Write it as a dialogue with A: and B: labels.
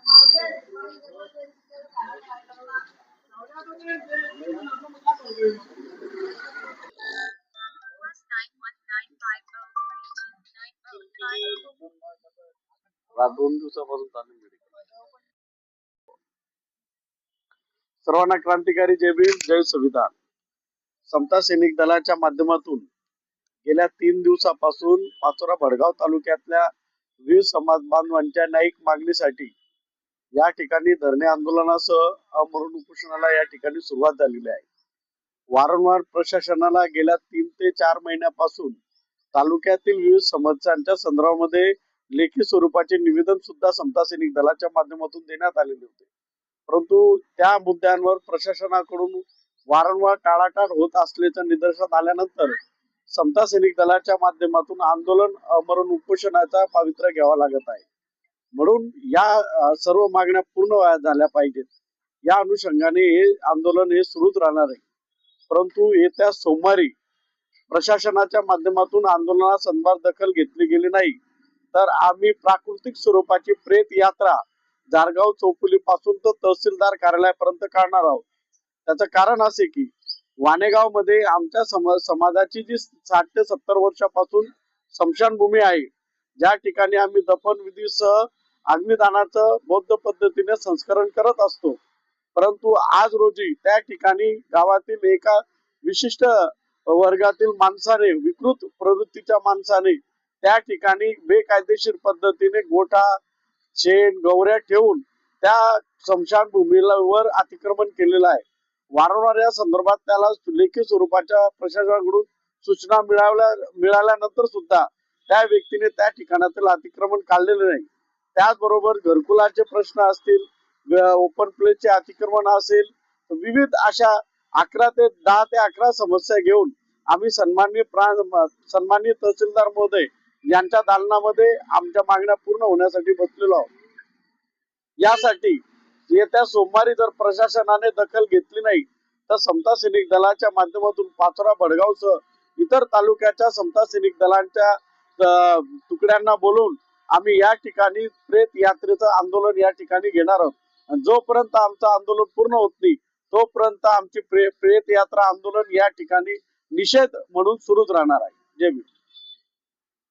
A: दोन दिवसापासून चालू आहे. सर्वांना क्रांतिकारी जय भीम जय संविधान. समता सैनिक दलाच्या माध्यमातून गेल्या 3 दिवसापासून पाचोरा भडगाव तालुक्यातल्या विविध समाज बांधवांच्या न्यायिक मागणीसाठी या ठिकाणी धरणे आंदोलनासह आमरण उपोषणाला या ठिकाणी सुरुवात झालेली आहे. वारंवार प्रशासनाला गेल्या 3 ते 4 महिन्यापासून तालुक्यातील विविध समस्यांच्या संदर्भामध्ये लेखी स्वरूपाचे निवेदन सुद्धा समता सैनिक दलाच्या माध्यमातून देण्यात आलेले होते. परंतु त्या मुद्द्यांवर प्रशासनाकडून वारंवार टाळाटाळ होत असल्याचं निदर्शनास आल्यानंतर समता सैनिक दलाच्या माध्यमातून आंदोलन आमरण उपोषणाचा पवित्रा घ्यावा लागत आहे. म्हणून या सर्व मागण्या पूर्ण झाल्या पाहिजेत. या अनुषंगाने हे आंदोलन हे सुरूच राहणार आहे. परंतु येत्या सोमवारी प्रशासनाच्या माध्यमातून आंदोलनासंदर्भात दखल घेतली गेली नाही तर आम्ही प्राकृतिक स्वरूपाची प्रेत यात्रा जारगाव चौफुली पासून तर तहसीलदार कार्यालयापर्यंत काढणार आहोत. त्याचं कारण असे की वाणेगाव मध्ये आमच्या समाजाची जी 60 ते 70 वर्षापासून स्मशानभूमी आहे, ज्या ठिकाणी आम्ही दफन विधीसह अग्निदानाचं बौद्ध पद्धतीने संस्करण करत असतो. परंतु आज रोजी त्या ठिकाणी गावातील एका विशिष्ट वर्गातील माणसाने, विकृत प्रवृत्तीच्या माणसाने त्या ठिकाणी बेकायदेशीर पद्धतीने गोठा शेण गवऱ्या ठेवून त्या स्मशानभूमीवर अतिक्रमण केलेलं आहे. वारंवार या संदर्भात त्याला लेखी स्वरूपाच्या प्रशासनाकडून सूचना मिळाल्यानंतर सुद्धा त्या व्यक्तीने त्या ठिकाणातील अतिक्रमण काढलेले नाही. त्याचबरोबर घरकुलाचे प्रश्न असतील, ओपन प्लेसचे अतिक्रमण असेल, विविध अशा 10 ते 11 समस्या घेऊन आम्ही सन्माननीय तहसीलदार महोदय यांच्या दालनामध्ये आमच्या मागण्या पूर्ण होण्यासाठी बसलेलो आहोत. यासाठी येत्या सोमवारी जर प्रशासनाने दखल घेतली नाही तर समता सैनिक दलाच्या माध्यमातून पाचोरा भडगावसह इतर तालुक्याच्या समता सैनिक दलांच्या तुकड्यांना बोलून आम्ही या ठिकाणी प्रेत यात्रेचं आंदोलन या ठिकाणी घेणार आहोत. आणि जोपर्यंत आमचं आंदोलन पूर्ण होत नाही तोपर्यंत आमची प्रेत यात्रा आंदोलन या ठिकाणी निषेध म्हणून सुरूच राहणार आहे. जय भीम.